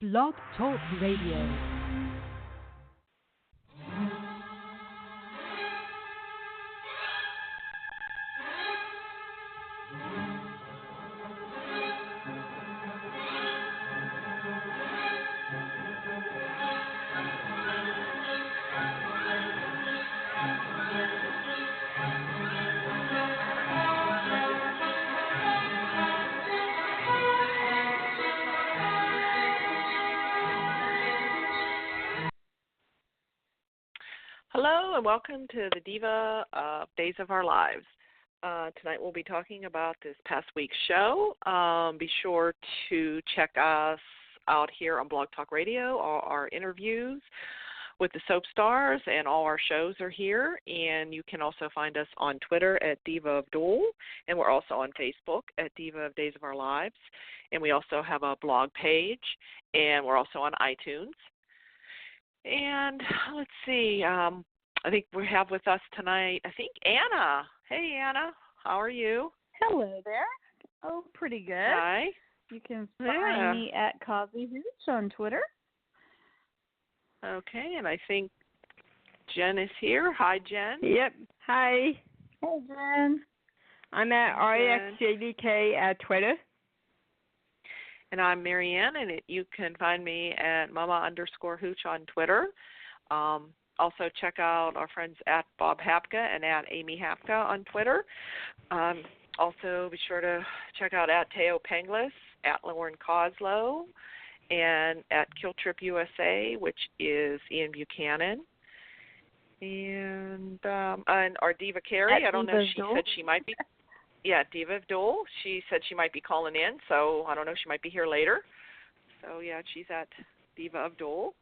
Blog Talk Radio. Hello and welcome to the Diva of Days of Our Lives. Tonight we'll be talking about this past week's show. Be sure to check us out here on Blogtalk Radio. All our interviews with the soap stars and all our shows are here. And you can also find us on Twitter at Diva of DOOL. And we're also on Facebook at Diva of Days of Our Lives. And we also have a blog page. And we're also on iTunes. And let's see, I think we have with us tonight, I think, Anna. Hey, Anna, how are you? Hello there. Oh, pretty good. Hi. You can find me at Cosby Hooch on Twitter. Okay, and I think Jen is here. Hi, Jen. Yep. Hi. Hey, Jen. I'm at REXJDK at Twitter. And I'm Marianne, and you can find me at Mama_Hooch on Twitter. Also check out our friends at Bob Hapka and at Amy Hapka on Twitter. Also be sure to check out at Teo Penglis, at Lauren Coslow, and at Kill Trip USA, which is Ian Buchanan. And our Diva Carey, I don't know, she said she might be. Yeah, Diva of DOOL. She said she might be calling in, so I don't know. She might be here later. So, yeah, she's at Diva of DOOL.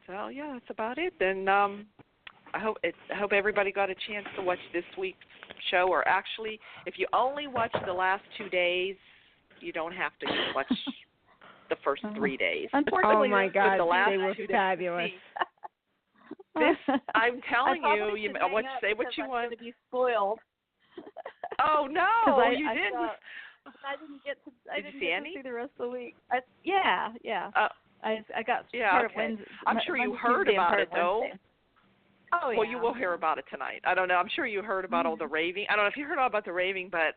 So, yeah, that's about it. And I hope everybody got a chance to watch this week's show. Or actually, if you only watch the last 2 days, you don't have to watch the first 3 days. Unfortunately, oh, my God, the last they were fabulous. I'm telling you say what you want. To be spoiled. Oh no, you didn't. I didn't get to. I didn't see get any? to see the rest of the week. I got part of Wednesday. I'm sure you heard about it though. Oh yeah. Well, you will hear about it tonight. I don't know. I'm sure you heard about all the raving. I don't know if you heard all about the raving, but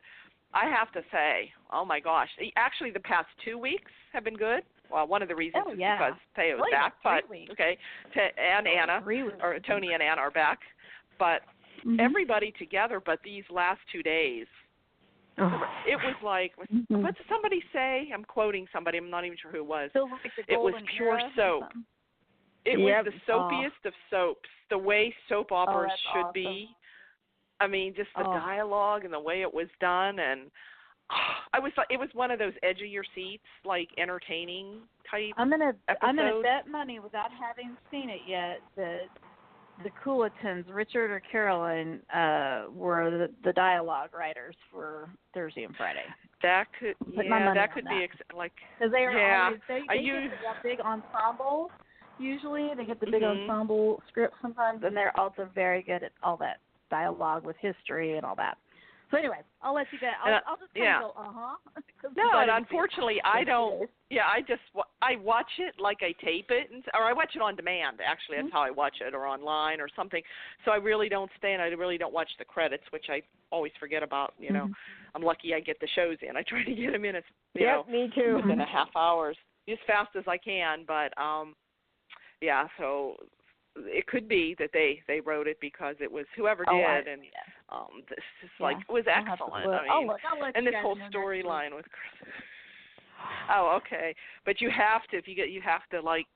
I have to say, oh my gosh, actually the past 2 weeks have been good. Well, one of the reasons is because Teo's back, but okay, and Anna or Tony and Anna are back, but. Everybody together, but these last 2 days, it was like, what did somebody say? I'm quoting somebody. I'm not even sure who it was. It was pure soap. It was the soapiest of soaps, the way soap operas should be. I mean, just the dialogue and the way it was done, and it was one of those edge of your seats, like entertaining type. I'm gonna episodes. bet money without having seen it yet that the Coolatons, Richard or Carolyn, were the dialogue writers for Thursday and Friday. That could, that could be like. Because they are always they get the big ensemble. Usually, they get the big ensemble script sometimes, and they're also very good at all that dialogue with history and all that. So anyway, I'll let you get. I'll just kind of go, No, and unfortunately, I don't. Yeah, I watch it like I tape it, or I watch it on demand. Actually, that's how I watch it, or online, or something. So I really don't stay, and I really don't watch the credits, which I always forget about. You know, I'm lucky I get the shows in. I try to get them in, me too. within a half hour, as fast as I can. But yeah, so. It could be that they wrote it because it was whoever did, and this is like it was excellent. I mean, and this whole storyline with Krisen. Oh, okay. But you have to you have to like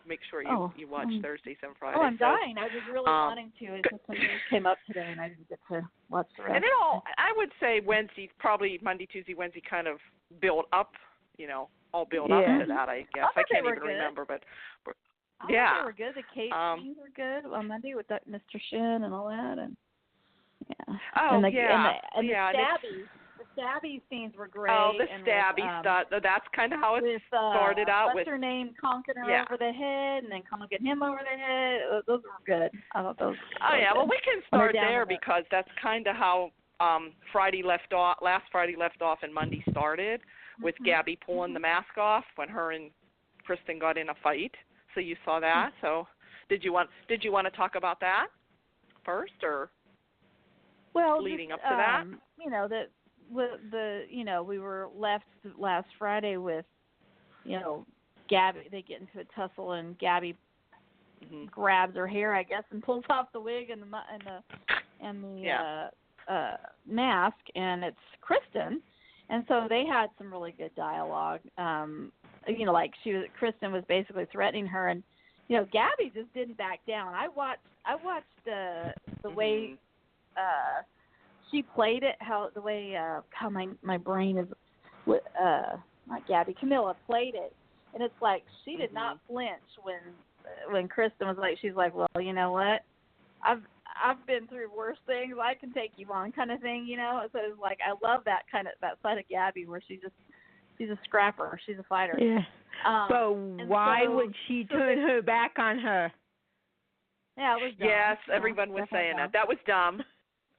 make sure you watch Thursdays and Fridays. Oh, I'm dying. I was really wanting to. It's just something came up today, and I didn't get to watch the rest. And then I would say Wednesday, probably Monday, Tuesday, Wednesday, kind of build up. All build up to that. I guess I can't even remember, but. They were good. The cake scenes were good on Monday with that Mr. Shin and all that, and and the stabby scenes were great. Oh, the stabby stuff. That's kind of how it started out with. What's her name? Conking her over the head, and then conking him over the head. Those were good. I thought those. Well, we can start there because that's kind of how Last Friday left off, and Monday started with Gabi pulling the mask off when her and Kristen got in a fight. So you saw that. So did you want to talk about that first, or leading up to that? You know, that we were left last Friday with, Gabi. They get into a tussle, and Gabi grabs her hair, I guess, and pulls off the wig and the mask, and it's Kristen. And so they had some really good dialogue. Like Kristen was basically threatening her, and Gabi just didn't back down. I watched the way she played it, how my brain is with not Gabi, Camilla played it, and it's like she did not flinch when Kristen was like, she's like, well, you know what, I've been through worse things, I can take you on, kind of thing, So it's like, I love that side of Gabi where she's a scrapper, she's a fighter. Yeah. But why would she turn her back on her? Yeah, it was dumb. Yes, everyone was saying dumb. That was dumb.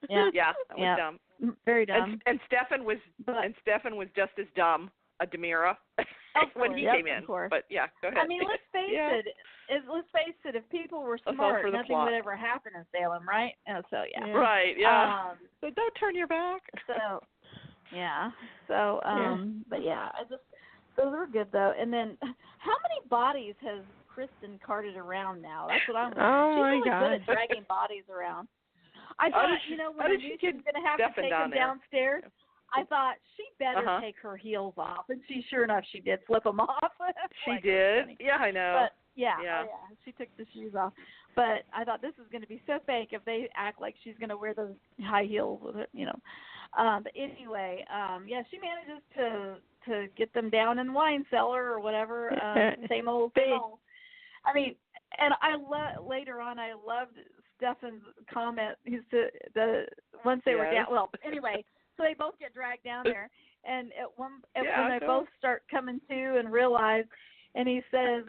Yeah, that was dumb. Very dumb. And Stefan was just as dumb, a Demira, when he came in. Of course. But yeah, go ahead. I mean, let's face it. Let's face it. If people were smart, nothing would ever happen in Salem, right? So yeah. Right. Yeah. So don't turn your back. So yeah. So but yeah, those were good though. And then, how many bodies has Kristen carted around now? That's what I'm wondering. She's really good at dragging bodies around. I thought, when I knew she was going to have to take them downstairs, I thought she better take her heels off. And sure enough, she did flip them off. She did? Yeah, I know. But, yeah. She took the shoes off. But I thought this is going to be so fake if they act like she's going to wear those high heels with it, But anyway, she manages to get them down in the wine cellar or whatever. Same old thing. I mean, and later on, I loved Stefan's comment. He said once they were down. Well, anyway, so they both get dragged down there, and when they both start coming to and realize, and he says,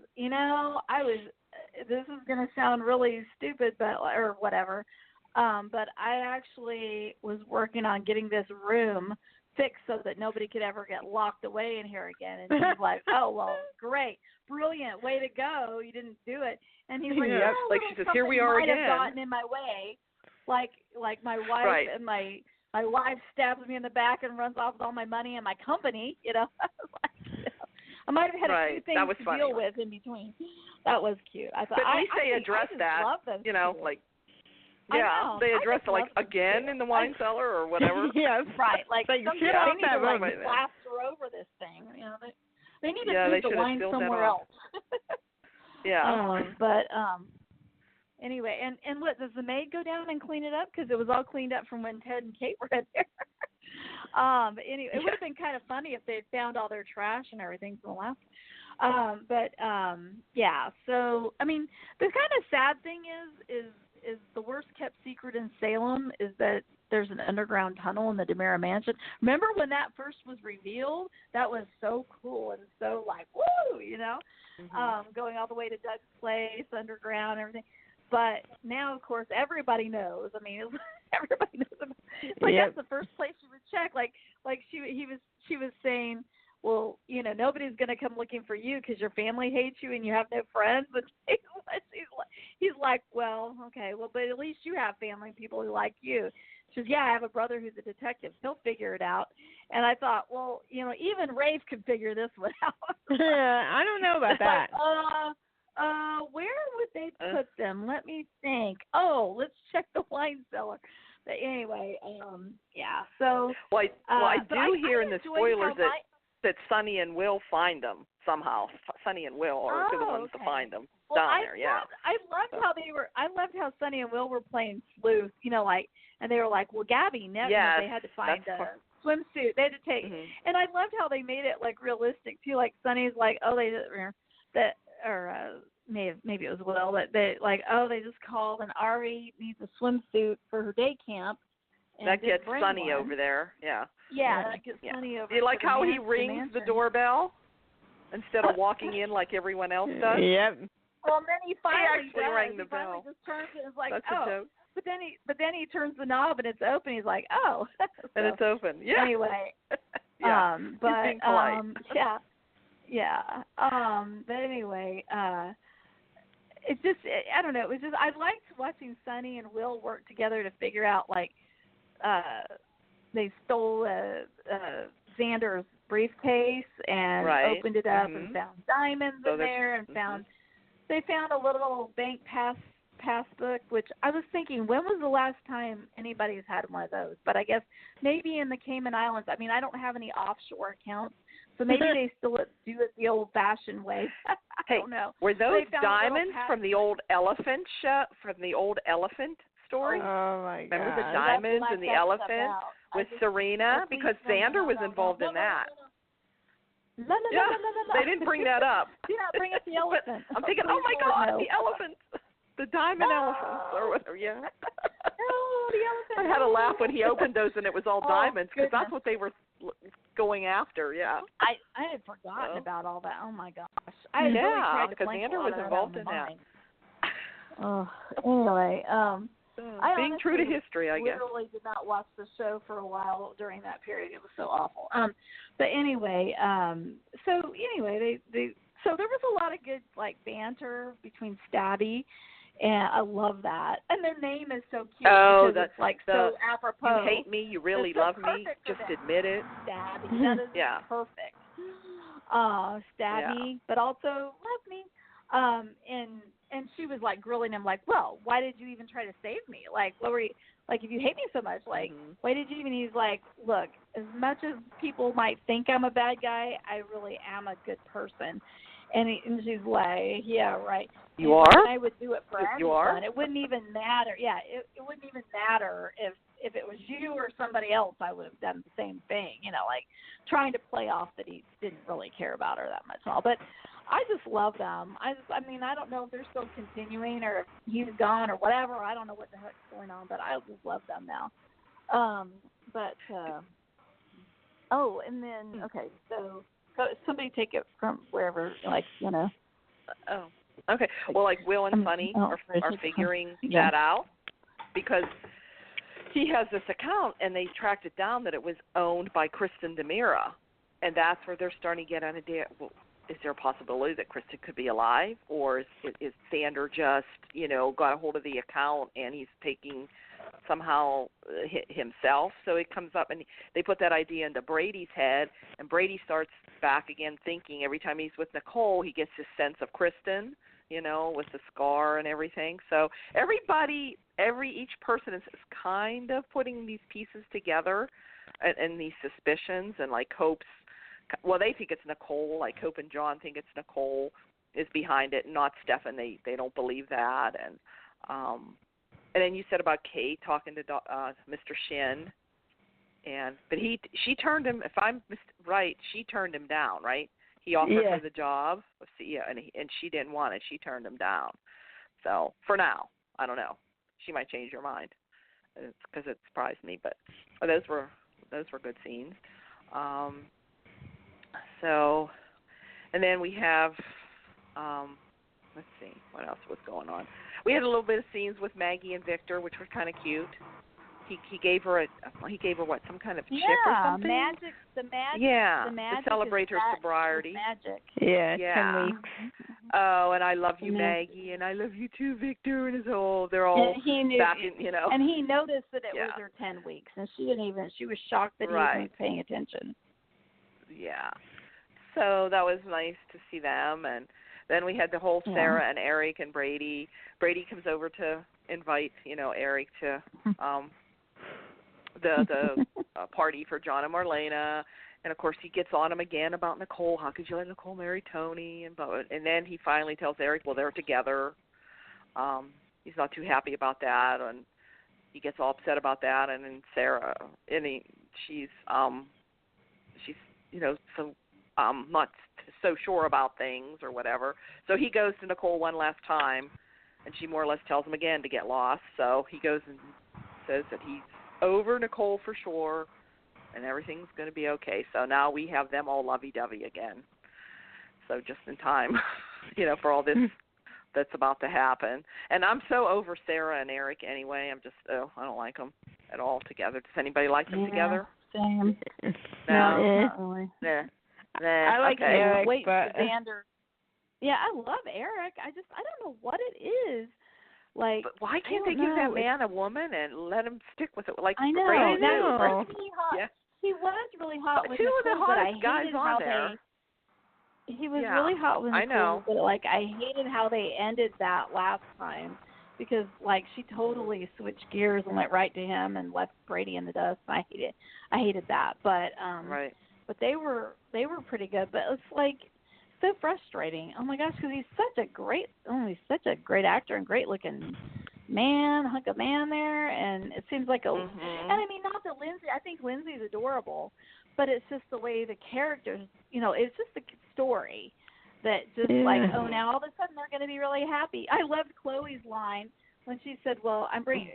this is going to sound really stupid, or whatever, but I actually was working on getting this room fixed so that nobody could ever get locked away in here again. And he's like, oh, well, great, brilliant, way to go. You didn't do it. And he's like, like she says, here we are again. Might have gotten in my way, like my wife and my wife stabs me in the back and runs off with all my money and my company. I might have had a few things to deal with in between. That was cute. I thought, but at least they addressed that. They addressed it like again in the wine cellar or whatever. Right. Like they need to plaster over this thing. They need to move the wine somewhere else. But anyway, and what, does the maid go down and clean it up? Because it was all cleaned up from when Ted and Kate were in there. But anyway, it would have been kind of funny if they had found all their trash and everything from the last one. So I mean, the kind of sad thing is the worst kept secret in Salem is that there's an underground tunnel in the DeMera mansion. Remember when that first was revealed? That was so cool and so like, woo, going all the way to Doug's place, underground, everything. But now, of course, everybody knows. I mean, everybody knows about it. Like that's the first place you would check. Like she was saying, well, nobody's going to come looking for you because your family hates you and you have no friends. But he's like, well, okay, well, but at least you have family, people who like you. She says, yeah, I have a brother who's a detective. He'll figure it out. And I thought, well, even Rafe could figure this one out. I don't know about that. Where would they put them? Let me think. Oh, let's check the wine cellar. But anyway, So. Well, I do hear in the spoilers that Sonny and Will find them somehow. Sonny and Will are the ones to find them down there. I loved how Sonny and Will were playing sleuth. And they were like, well, Gabi, they had to find a swimsuit. They had to take, and I loved how they made it like realistic too. Like Sonny's like, oh, maybe it was Will, but they like, oh, they just called and Ari needs a swimsuit for her day camp. And that gets Sonny over there, that gets Sonny over. Do you like how he rings the doorbell instead of walking in like everyone else does? Yep. Well, and then he finally rang the bell. Just turns it and is like, that's oh. A joke. But then he turns the knob and it's open. He's like, oh. And it's open. Yeah. Anyway, Yeah. But being polite. But anyway, it's just I don't know. It was just I liked watching Sonny and Will work together to figure out like they stole Xander's briefcase and opened it up and found diamonds in there and they found a little bank passbook, which I was thinking, when was the last time anybody's had one of those? But I guess maybe in the Cayman Islands. I mean, I don't have any offshore accounts, so maybe they still do it the old-fashioned way. I don't know. Were those diamonds from the old elephant from the old elephant story? Oh my God! Remember the diamonds and the elephant with Serena? Because Xander was involved in that. They didn't bring that up. Yeah, bring up the elephant. I'm thinking, oh my God, the elephant. The diamond elephants or whatever, the elephant. I had a laugh when he opened those and it was all diamonds because that's what they were going after, I had forgotten about all that. Oh, my gosh. I had really tried to because Xander was involved in that. Anyway, I being true to history, I guess. I literally did not watch the show for a while during that period. It was so awful. But anyway, so there was a lot of good, like, banter between Stabby. And I love that. And their name is so cute because it's like so apropos. You hate me, you really love me, just admit it. Stabby. That is perfect. Stabby, but also love me. And she was like grilling him like, well, why did you even try to save me? Like, what were you, like, if you hate me so much, like, why did you even, he's like, look, as much as people might think I'm a bad guy, I really am a good person. And she's like, yeah, right. You are? I would do it for anyone. You are? It wouldn't even matter. Yeah, it wouldn't even matter if it was you or somebody else. I would have done the same thing. You know, like trying to play off that he didn't really care about her that much and all. But I just love them. I mean, I don't know if they're still continuing or if he's gone or whatever. I don't know what the heck's going on, but I just love them now. And then so somebody take it from wherever, like, you know. Oh, okay. Well, like Will and Sonny are figuring that out because he has this account and they tracked it down that it was owned by Kristen DeMira, and that's where they're starting to get an idea. Well, is there a possibility that Kristen could be alive, or is Xander just, you know, got a hold of the account and he's taking somehow himself? So it comes up and they put that idea into Brady's head, and Brady starts back again thinking every time he's with Nicole he gets this sense of Kristen, you know, with the scar and everything. So each person is kind of putting these pieces together and these suspicions, and like Hope's, well, they think it's Nicole, like Hope and John think it's Nicole is behind it, not Stefan. They don't believe that. And then you said about Kate talking to Mr. Shin, but she turned him. If I'm right, she turned him down, right? He offered her the job, and she didn't want it. She turned him down. So for now, I don't know. She might change her mind because it surprised me. But those were good scenes. So, and then we have, let's see, what else was going on? We had a little bit of scenes with Maggie and Victor, which were kind of cute. He gave her what, some kind of chip or something? The magic. Yeah, the magic to celebrate her sobriety. Magic. Yeah, 10 weeks. Oh, and I love you, Maggie, and I love you too, Victor, and they're all back in, you know. And he noticed that it was her 10 weeks, and she was shocked that he wasn't paying attention. Yeah. So that was nice to see them, and then we had the whole Sarah and Eric and Brady. Brady comes over to invite, you know, Eric to the party for John and Marlena, and of course he gets on him again about Nicole. How could you let Nicole marry Tony? And then he finally tells Eric, well, they're together. He's not too happy about that, and he gets all upset about that. And then Sarah, she's you know, so not so sure about things or whatever. So he goes to Nicole one last time, and she more or less tells him again to get lost. So he goes and says that he's over Nicole for sure, and everything's going to be okay. So now we have them all lovey-dovey again. So just in time, you know, for all this that's about to happen. And I'm so over Sarah and Eric anyway. I don't like them at all together. Does anybody like them together? Same. No. Not really. I like Eric, wait, but Xander. Yeah, I love Eric. I don't know what it is. Like, but why can't they give that man a woman and let him stick with it? Like I know. Brady know. He was really hot with two of the Nicole, but I hottest guys hated on how there. he was really hot with Nicole, I know. but like I hated how they ended that last time because like she totally switched gears and went right to him and left Brady in the dust. I hated that. But right. But they were pretty good. But it's like so frustrating. Oh my gosh, because he's such a great actor and great looking hunk of man there, and it seems like and I mean, not that Lindsay, I think Lindsay's adorable, but it's just the way the characters, it's just the story that just like, oh, now all of a sudden they're going to be really happy. I loved Chloe's line when she said, well, I'm bringing,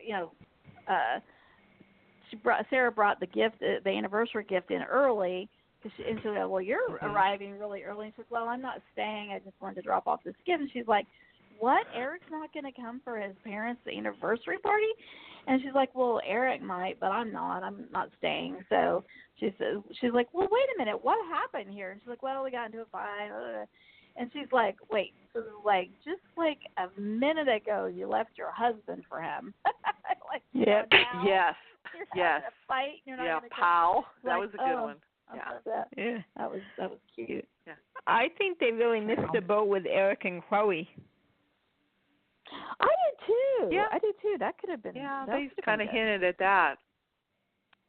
Sarah brought the gift, the anniversary gift in early, and she said, well, you're arriving really early. And she said, well, I'm not staying. I just wanted to drop off this gift. And she's like, what? Eric's not going to come for his parents' anniversary party? And she's like, well, Eric might, but I'm not. I'm not staying. So she's like, well, wait a minute. What happened here? And she's like, well, we got into a fight. And she's like, wait, so like just like a minute ago you left your husband for him. Like, yes. You're yes. having a fight. You're not yeah, gonna pal. That was a good one. Yeah. That was cute. Yeah. I think they really missed the boat with Eric and Chloe. I did too. Yeah. I did too. That could have been. Yeah, that they could have kind been of good. hinted at that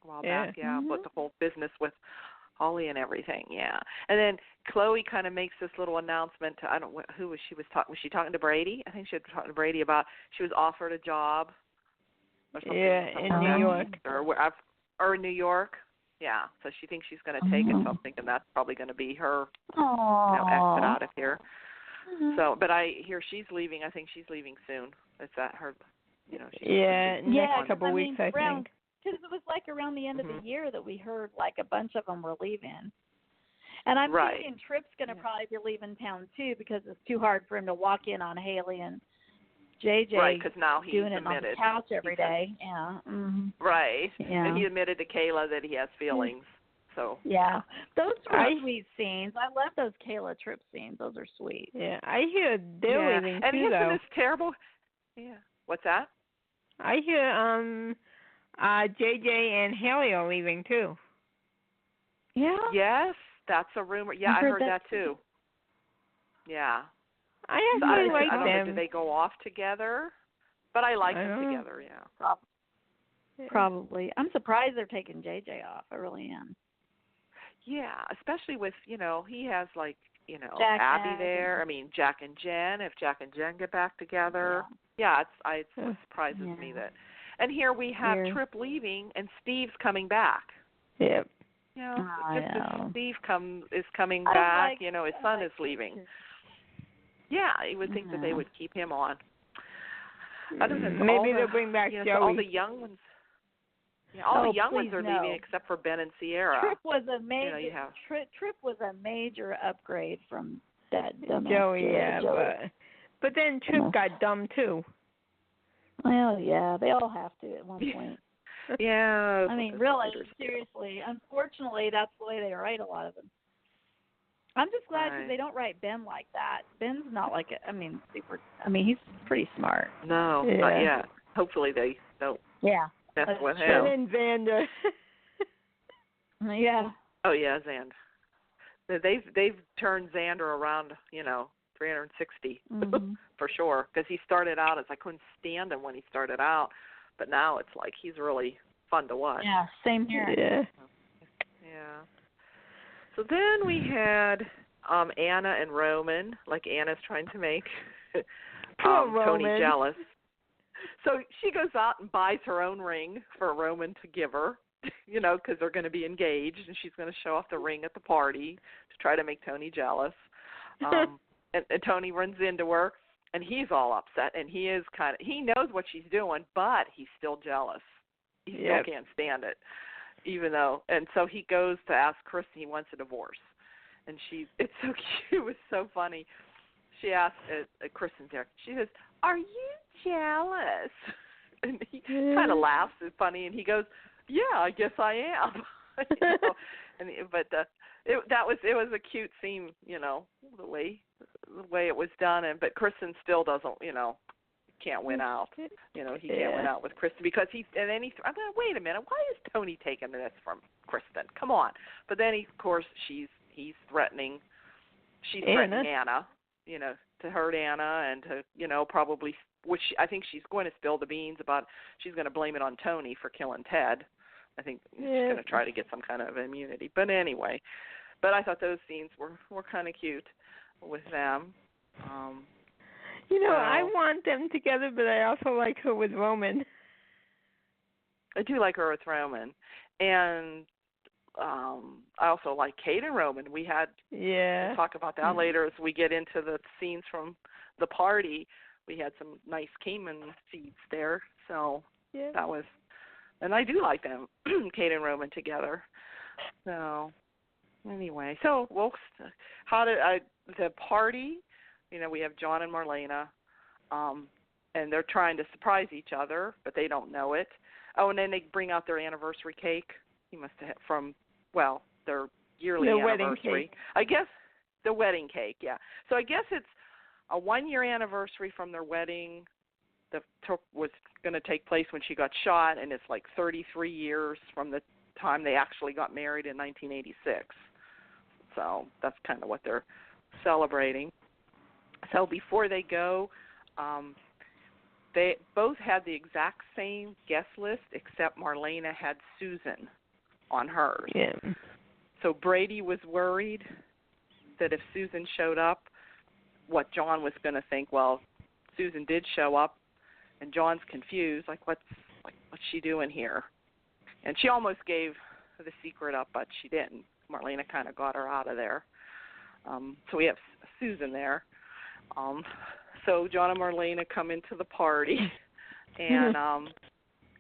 a while back. Yeah, Mm-hmm. but the whole business with Holly and everything. Yeah, and then Chloe kind of makes this little announcement to who was she was talking? Was she talking to Brady? I think she was talking to Brady about she was offered a job or something. In New York or in New York. Yeah, so she thinks she's going to take it. So I'm thinking that's probably going to be her exit out of here. Mm-hmm. So, but I hear she's leaving. I think she's leaving soon. Is that her? Next couple of weeks, I think. Because it was like around the end of the year that we heard like a bunch of them were leaving. And I'm thinking Tripp's going to probably be leaving town too because it's too hard for him to walk in on Haley and JJ. Right, because now he's doing it admitted. on the couch every day. Yeah. Mm-hmm. Right. Yeah. And he admitted to Kayla that he has feelings. So. Yeah. Those were sweet scenes. I love those Kayla Tripp scenes. Those are sweet. Yeah. I hear they're leaving and too, though. And this terrible. Yeah. What's that? I hear JJ and Haley are leaving too. Yeah. Yes, that's a rumor. Yeah, I heard that too. Yeah. I actually like them. them. Do they go off together? But I like them together. Yeah. Probably. I'm surprised they're taking JJ off. I really am. Yeah, especially with he has like Jack Abby there. I mean Jack and Jen. If Jack and Jen get back together, it surprises me that. And here we have Tripp leaving and Steve's coming back. Yep. As Steve is coming back, his son is leaving. Yeah, you would think that they would keep him on. Other than maybe they'll bring back Joey. All the young ones. Yeah, all the young ones are leaving except for Ben and Sierra. Tripp was a major. Tripp was a major upgrade from that Joey. But then Tripp got dumb too. Well, yeah, they all have to at one point. Yeah. I mean, really, seriously. Unfortunately, that's the way they write a lot of them. I'm just glad because they don't write Ben like that. Ben's not like it. I mean, he's pretty smart. No, not yet. Hopefully they don't. Yeah. That's with him. And Xander. Yeah. Oh yeah, Xander. They've turned Xander around, 360 for sure. Because he started out as I couldn't stand him when he started out, but now it's like he's really fun to watch. Yeah, same here. Yeah. Yeah. So then we had Anna and Roman. Like Anna's trying to make Tony jealous. So she goes out and buys her own ring for Roman to give her, because they're going to be engaged, and she's going to show off the ring at the party to try to make Tony jealous. And Tony runs into her, and he's all upset, and he knows what she's doing, but he's still jealous. He still can't stand it, even though, and so he goes to ask Kristen, he wants a divorce. And it's so cute, it was so funny. She asked Kristen's there, she says, "Are you jealous?" And he kind of laughs. It's funny. And he goes, "Yeah, I guess I am." it was a cute scene, the way it was done, but Kristen still doesn't, can't win out. He can't win out with Kristen because I'm like, wait a minute, why is Tony taking this from Kristen? Come on. But then of course he's threatening Anna, to hurt Anna and to, probably, which I think she's going to spill the beans about, she's going to blame it on Tony for killing Ted. I think she's going to try to get some kind of immunity. But anyway, I thought those scenes were kind of cute with them. I want them together, but I also like her with Roman. I do like her with Roman. And I also like Kate and Roman. We'll talk about that later as we get into the scenes from the party. We had some nice Cayman seeds there. So that was, and I do like them, Kate and Roman together. So anyway, the party, we have John and Marlena, and they're trying to surprise each other, but they don't know it. Oh, and then they bring out their anniversary cake. He must have their yearly anniversary. Wedding cake. I guess the wedding cake, yeah. So I guess it's a 1-year anniversary from their wedding that was going to take place when she got shot, and it's like 33 years from the time they actually got married in 1986. So that's kind of what they're celebrating. So before they go, they both had the exact same guest list, except Marlena had Susan on hers. Yeah. So Brady was worried that if Susan showed up, what John was going to think, well, Susan did show up, and John's confused, what's she doing here? And she almost gave the secret up, but she didn't. Marlena kind of got her out of there. So we have Susan there. So John and Marlena come into the party, and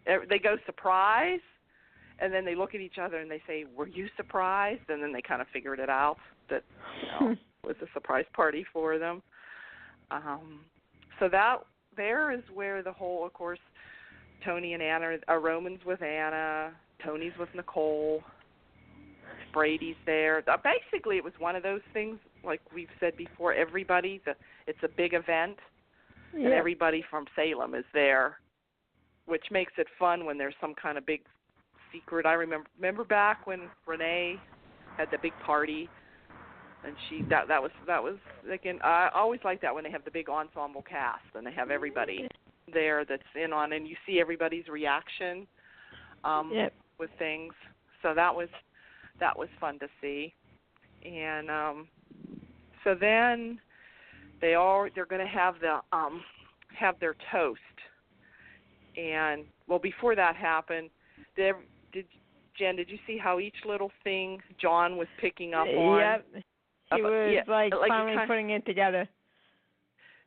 they go surprise, and then they look at each other and they say, "Were you surprised?" And then they kind of figured it out that it was a surprise party for them. So there is where the whole, of course, Tony and Anna are Roman's with Anna, Tony's with Nicole, Brady's there. Basically, it was one of those things, like we've said before, it's a big event, and everybody from Salem is there, which makes it fun when there's some kind of big secret. I remember back when Renee had the big party, and that was again, I always like that when they have the big ensemble cast and they have everybody there that's in on, and you see everybody's reaction with things. So that was fun to see. And so then they're going to have their toast. And before that happened, did you see how each little thing John was picking up on? Yep. He was finally putting it together.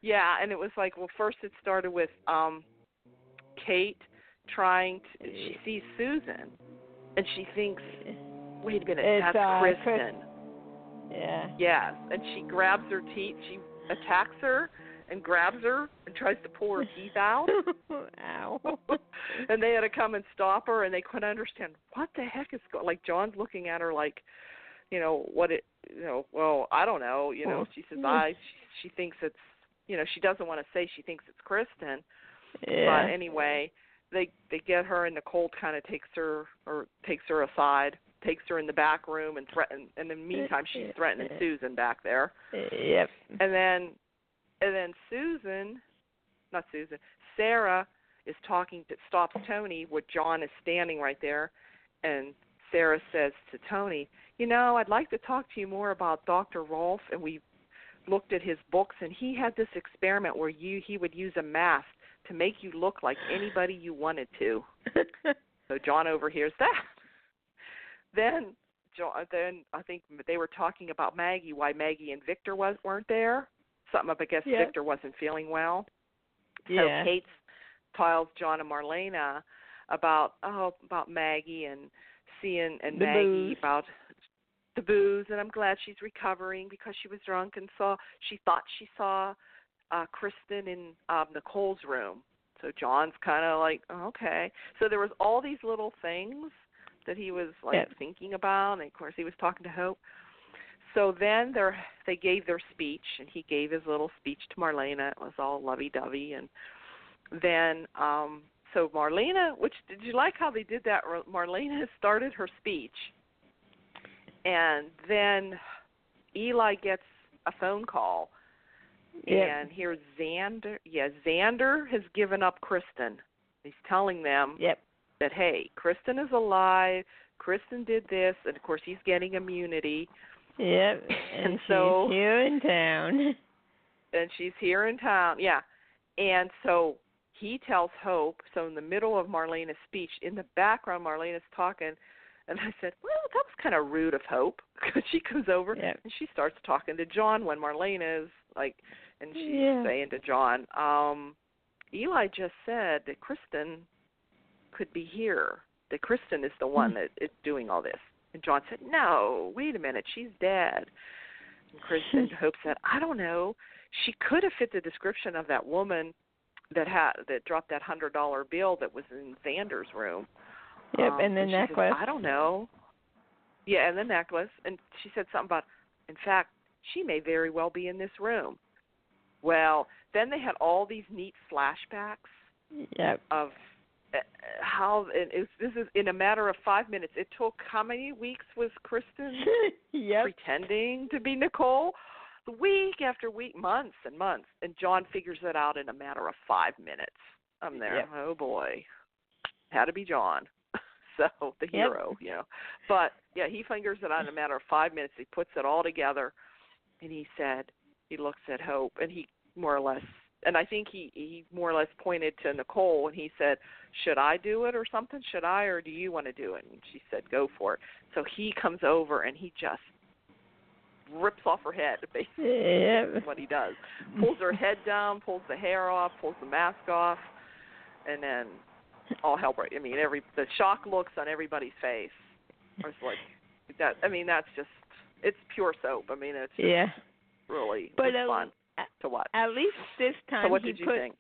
Yeah, and it was first it started with Kate she sees Susan, and she thinks, wait a minute, that's Kristen. Yeah. Yes, and she grabs her teeth. She attacks her and grabs her and tries to pull her teeth out. Ow. And they had to come and stop her, and they couldn't understand what the heck is going on. Like, John's looking at her like, well, I don't know. She says, she thinks it's, she doesn't want to say she thinks it's Kristen. Yeah. But anyway, they get her, and Nicole kind of takes her aside, takes her in the back room and threaten. And in the meantime, she's threatening Susan back there. Yep. And then Sarah is stops Tony where John is standing right there, and Sarah says to Tony, I'd like to talk to you more about Dr. Rolf, and we looked at his books, and he had this experiment where he would use a mask to make you look like anybody you wanted to. So John overhears that. Then I think they were talking about Maggie, why Maggie and Victor weren't there. I guess Victor wasn't feeling well. So Kate tells John and Marlena about Maggie and seeing and the Maggie booze. About the booze, and I'm glad she's recovering because she was drunk and she thought she saw Kristen in Nicole's room. So John's kind of like, okay. So there was all these little things that he was thinking about, and of course he was talking to Hope. So then they gave their speech, and he gave his little speech to Marlena. It was all lovey-dovey, and then so Marlena, did you like how they did that? Marlena started her speech, and then Eli gets a phone call, and here's Xander. Yeah, Xander has given up Kristen. He's telling them that, hey, Kristen is alive. Kristen did this, and of course he's getting immunity. Yep, and so she's here in town. And she's here in town, yeah. And so he tells Hope, so in the middle of Marlena's speech, in the background Marlena's talking, and I said, well, that was kind of rude of Hope, because she comes over and she starts talking to John when Marlena is like, and she's saying to John, Eli just said that Kristen could be here, that Kristen is the one that is doing all this. And John said, no, wait a minute, she's dead. And Hope said, I don't know. She could have fit the description of that woman that dropped that $100 bill that was in Xander's room. Yep, and the necklace. Said, I don't know. Yeah, and the necklace. And she said something about, in fact, she may very well be in this room. Well, then they had all these neat flashbacks of how this is in a matter of 5 minutes. It took how many weeks was Kristen pretending to be Nicole? Week after week, months and months, and John figures it out in a matter of 5 minutes. I'm there. Oh boy, had to be John. So the hero, But he figures it out in a matter of 5 minutes. He puts it all together, and he said, he looks at Hope, and he more or less. And I think he more or less pointed to Nicole, and he said, should I do it or something? Should I, or do you want to do it? And she said, go for it. So he comes over, and he just rips off her head, basically. Is what he does. Pulls her head down, pulls the hair off, pulls the mask off, and then all hell breaks. I mean, the shock looks on everybody's face. I was like, that. I mean, that's just, it's pure soap. I mean, it's just really fun to watch. At least this time, so what did you think?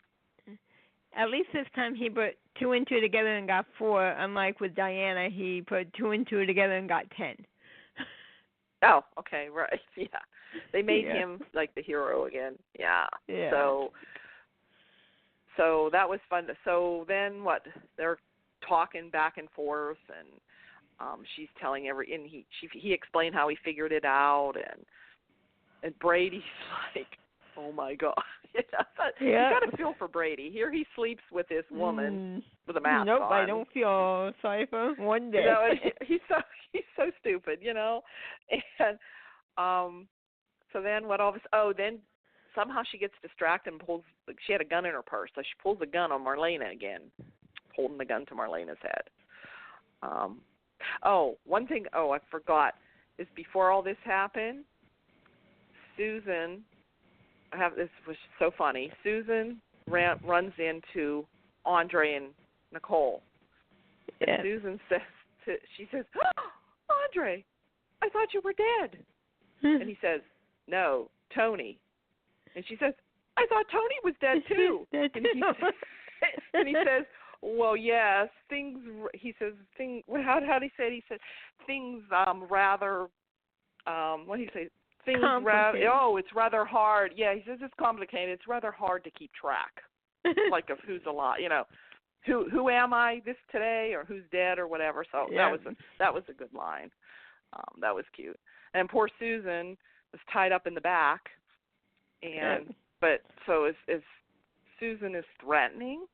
At least this time he put 2 and 2 together and got 4. Unlike with Diana, he put 2 and 2 together and got 10. Oh, okay, right. Yeah, they made him like the hero again. Yeah. So that was fun. So then what? They're talking back and forth, and she's telling and he explained how he figured it out, and Brady's like, oh my God. You got to feel for Brady. Here he sleeps with this woman with a mask on. Nope, I don't feel sorry for him one day. He's so stupid, And so then what then somehow she gets distracted and pulls, she had a gun in her purse, so she pulls the gun on Marlena again, holding the gun to Marlena's head. One thing, I forgot, is before all this happened, Susan, this was so funny. Susan runs into Andre and Nicole. And Susan says, oh, Andre, I thought you were dead. And he says, no, Tony. And she says, I thought Tony was dead too. And he says, well, yes, things. He says, how did he say it? He said, things rather. What did he say? Things rather. Oh, it's rather hard. Yeah, he says it's complicated. It's rather hard to keep track, like of who's alive. Who am I this today, or who's dead, or whatever. So that was a good line. That was cute. And poor Susan was tied up in the back, but so as Susan is threatening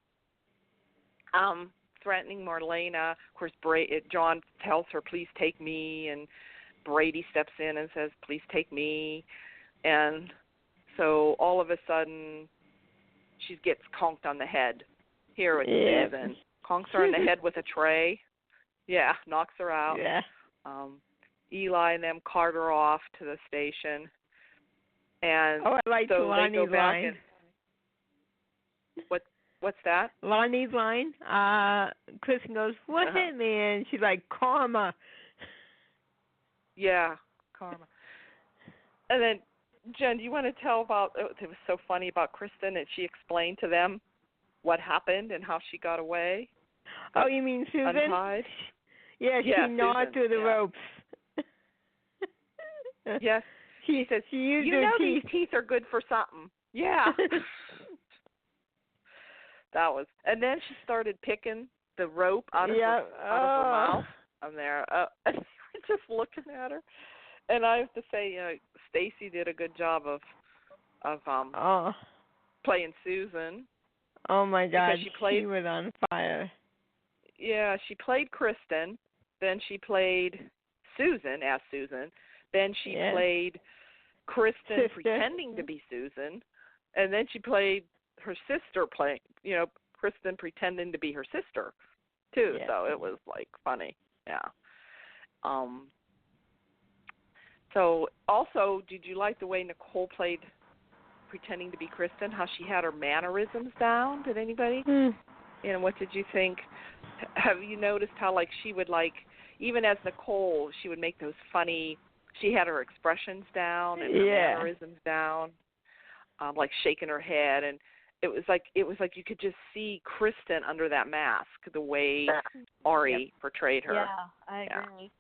Marlena. Of course, John tells her, please take me, and Brady steps in and says, please take me. And so all of a sudden, she gets conked on the head. Here it is, and conks her on the head with a tray. Yeah, knocks her out. Yeah. Eli and them cart her off to the station. And I like so Lonnie's they go back line. What's that? Lonnie's line. Kristen goes, what hit me? And she's like, karma. Yeah, karma. And then, Jen, do you want to tell about, it was so funny about Kristen, and she explained to them what happened and how she got away? Oh, you mean Susan? Untied? Yeah, she gnawed through the ropes. Yes. She says, you know teeth. These teeth are good for something. Yeah. That was, and then she started picking the rope out of her mouth. I'm there, and just looking at her. And I have to say, Stacy did a good job of playing Susan. Oh my God, she was on fire. Yeah, she played Kristen, then she played Susan as Susan, then she played Kristen pretending to be Susan, and then she played her sister Kristen pretending to be her sister too. Yeah. So it was like funny. Yeah. So also, did you like the way Nicole played pretending to be Kristen? How she had her mannerisms down? Did anybody? What did you think? Have you noticed how she would even as Nicole, she would make those funny. She had her expressions down and her mannerisms down, like shaking her head, and it was like you could just see Kristen under that mask, the way Ari portrayed her. Yeah, I agree.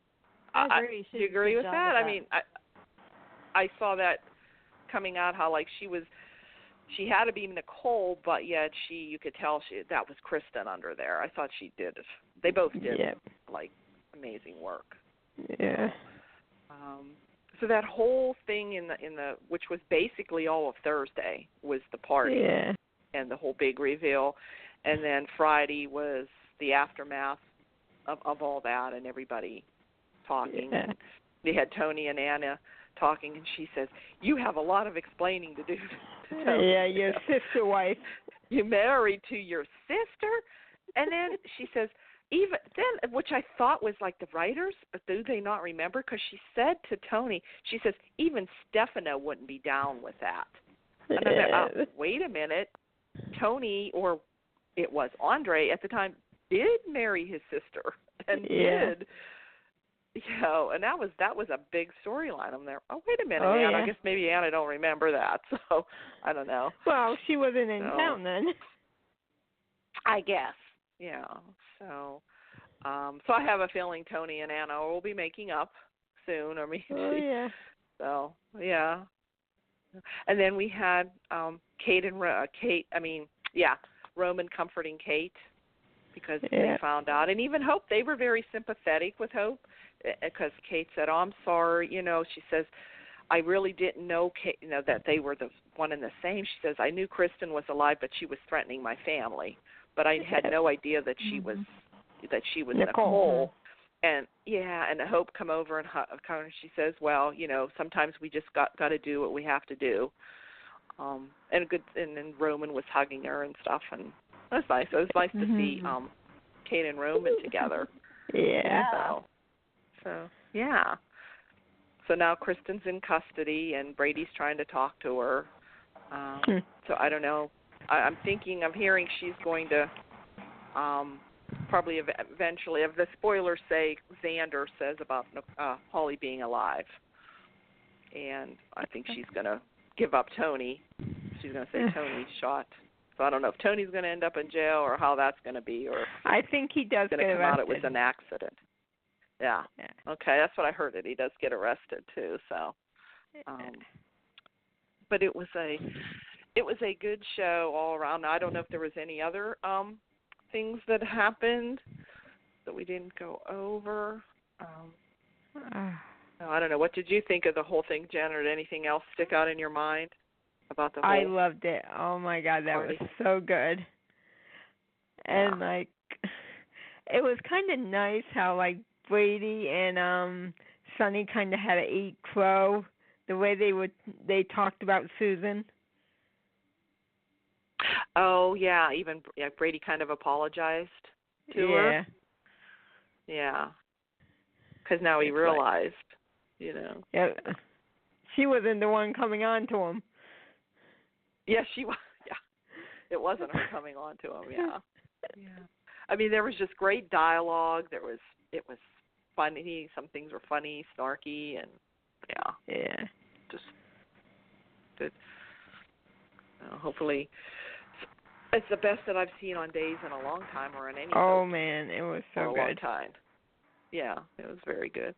I agree. Do you agree with that? I mean, I saw that coming out how she had to be Nicole, but yet you could tell that was Kristen under there. I thought she did. They both did amazing work. Yeah. So that whole thing in the which was basically all of Thursday was the party and the whole big reveal, and then Friday was the aftermath of all that and everybody talking. Yeah. They had Tony and Anna talking, and she says, "You have a lot of explaining to do." To Tony. Yeah, your sister wife. You married to your sister, and then she says, even then, which I thought was like the writers, but do they not remember? Because she said to Tony, she says, even Stefano wouldn't be down with that. And I thought, wait a minute, Tony, or it was Andre at the time, did marry his sister and did. And that was a big storyline. I'm there. Oh, wait a minute, Anna. I guess maybe Anna don't remember that. So I don't know. Well, she wasn't in town then. I guess. Yeah. So, so I have a feeling Tony and Anna will be making up soon. So yeah. And then we had Roman comforting Kate because they found out, and even Hope. They were very sympathetic with Hope because Kate said, "Oh, I'm sorry." She says, "I really didn't know that they were the one and the same." She says, "I knew Kristen was alive, but she was threatening my family. But I had no idea that she was Nicole." And and Hope come over and she says, "Well, sometimes we just got to do what we have to do." And then Roman was hugging her and stuff, and that's nice. It was nice to see Kate and Roman together. Yeah. So yeah. So now Kristen's in custody, and Brady's trying to talk to her. So I don't know. I'm hearing she's going to probably eventually, if the spoilers say, Xander says about Holly being alive. And I think she's going to give up Tony. She's going to say Tony shot. So I don't know if Tony's going to end up in jail or how that's going to be. Or I think he does get arrested. Come out it was an accident. Yeah. Okay, that's what I heard, that he does get arrested too. So, but it was a good show all around. I don't know if there was any other things that happened that we didn't go over. I don't know. What did you think of the whole thing, Jen, or did anything else stick out in your mind about the whole I loved it. Oh, my God, that was so good. And, it was kind of nice how, Brady and Sonny kind of had to eat crow, the way they talked about Susan. Oh, yeah, even Brady kind of apologized to her. Yeah. Because now he realized, Yeah. She wasn't the one coming on to him. Yeah, she was. Yeah. It wasn't her coming on to him, yeah. I mean, there was just great dialogue. It was funny. Some things were funny, snarky, and, just good. Hopefully, it's the best that I've seen on Days in a long time, or in any. Oh man, it was so good. A long time. Yeah, it was very good.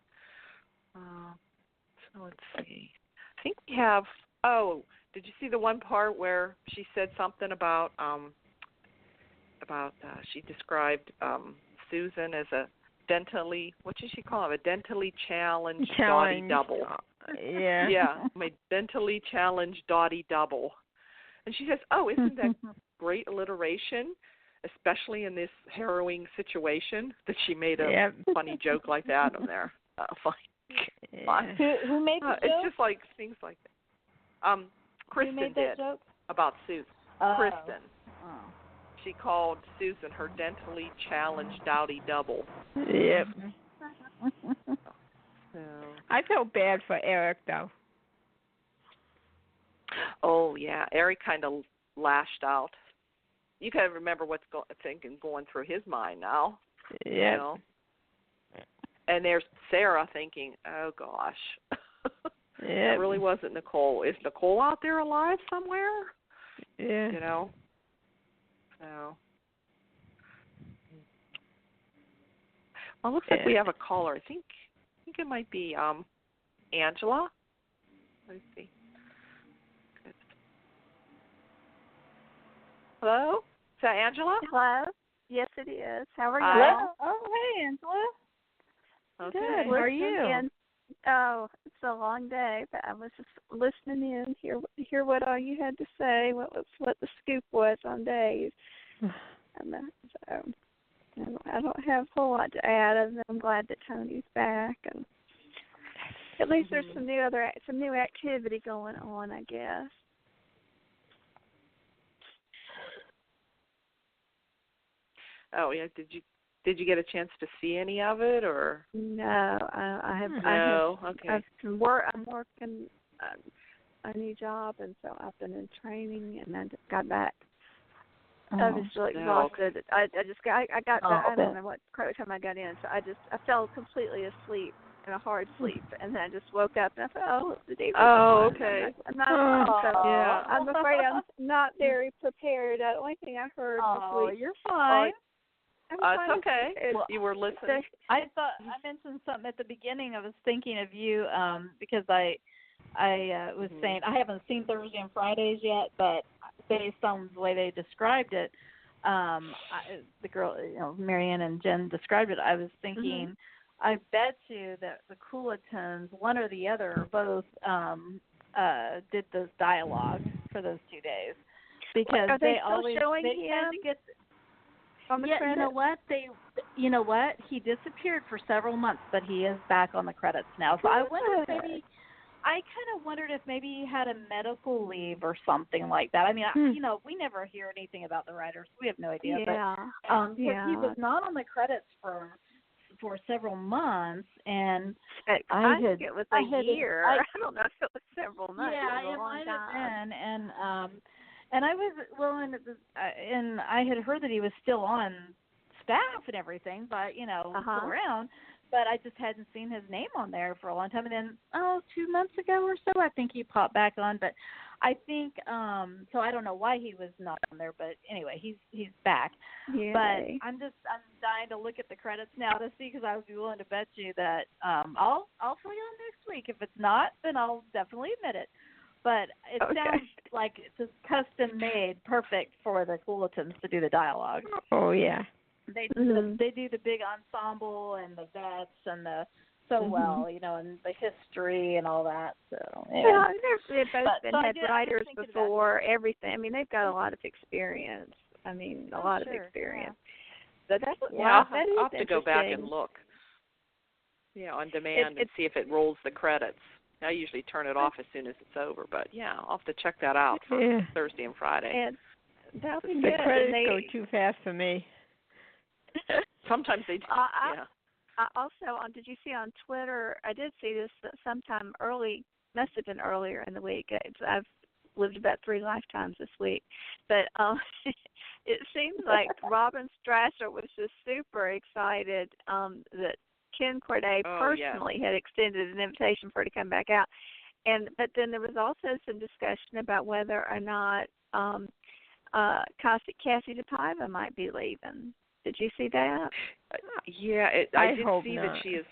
So let's see. I think we have. Oh, did you see the one part where she said something about she described Susan as a dentally, what did she call it? A dentally challenged dotty double. Yeah. Yeah, my dentally challenged dotty double. And she says, "Oh, isn't that great alliteration, especially in this harrowing situation?" That she made a funny joke like that on there. Fun. Who made the joke? It's just like things like that. Kristen Who made that joke? About Susan. Kristen. Oh. She called Susan her dentally challenged dowdy double. Yep. So. I felt bad for Eric, though. Oh, yeah. Eric kind of lashed out. You can remember what's going through his mind now. Yeah. You know? And there's Sarah thinking, oh, gosh. Yeah. It really wasn't Nicole. Is Nicole out there alive somewhere? Yeah. You know? So. Well, it looks like we have a caller. I think it might be Angela. Let's see. Good. Hello? Is that Angela? Hello? Yes, it is. How are you? Hello? Oh, hey, Angela. Okay. Good. How are you? Oh, it's a long day, but I was just listening in, hear what all you had to say, what the scoop was on days. And so I don't have a whole lot to add, other than I'm glad that Tony's back, and at least there's some new activity going on, I guess. Oh yeah, did you get a chance to see any of it, or? No, I have. No, okay. I'm working a new job, and so I've been in training, and I just got back. I was really exhausted. Okay. I got back. I don't know what time I got in, so I fell completely asleep in a hard sleep, and then I just woke up and I thought, oh, the day was Oh, gone. okay. I'm not. Yeah. I'm afraid I'm not very prepared. The only thing I heard this week. You're fine. It's okay. Well, you were listening. I mentioned something at the beginning. I was thinking of you because I was saying I haven't seen Thursday and Fridays yet, but based on the way they described it, the girl, Marianne and Jen described it, I was thinking, I bet you that the Coolatons, one or the other, both did those dialogues for those 2 days because are they still always showing him? tend to get. On the credits? You know what? He disappeared for several months, but he is back on the credits now. So I wonder if maybe, I kind of wondered if maybe he had a medical leave or something like that. I mean, we never hear anything about the writers. We have no idea. Yeah. But he was not on the credits for several months, and I think it was a year. I don't know if it was several months. Yeah, it might have been, and I was willing, and I had heard that he was still on staff and everything, but still around. But I just hadn't seen his name on there for a long time. And then 2 months ago or so, I think he popped back on. But I think so. I don't know why he was not on there, but anyway, he's back. Yay. But I'm dying to look at the credits now to see, because I would be willing to bet you that I'll throw you on next week. If it's not, then I'll definitely admit it. But it sounds like it's just custom made, perfect for the Coolatons to do the dialogue. Oh yeah. They do the big ensemble and the vets and the and the history and all that. So yeah, they've both had writers before. Everything. I mean, they've got a lot of experience. I mean, a lot of experience. Yeah. So that's I'll have to go back and look. Yeah, on demand and see if it rolls the credits. I usually turn it off as soon as it's over, but yeah, I'll have to check that out for Thursday and Friday. And that'll be the good. credits go too fast for me. Sometimes they do. Also, did you see on Twitter? I did see this sometime early. Must have been earlier in the week. I've lived about 3 lifetimes this week, but it seems like Robin Strasser was just super excited that Ken Corday personally had extended an invitation for her to come back out, but then there was also some discussion about whether or not Cassie DePaiva might be leaving. Did you see that? Yeah, I did see not. that she is.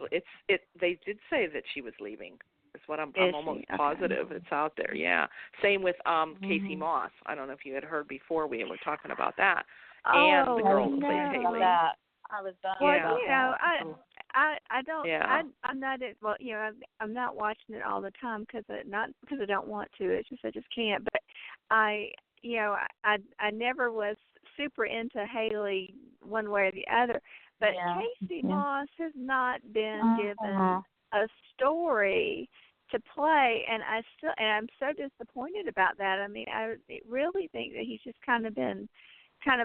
They did say that she was leaving. Is what I'm almost positive it's out there. Yeah. Same with Casey Moss. I don't know if you had heard before. We were talking about that. And the girl that plays Haley. I was done. Well, I don't. Yeah. I'm not. I'm not watching it all the time because I don't want to. It's just I just can't. But I never was super into Haley one way or the other. But Casey Moss has not been given a story to play, and I'm so disappointed about that. I mean, I really think that he's just kind of been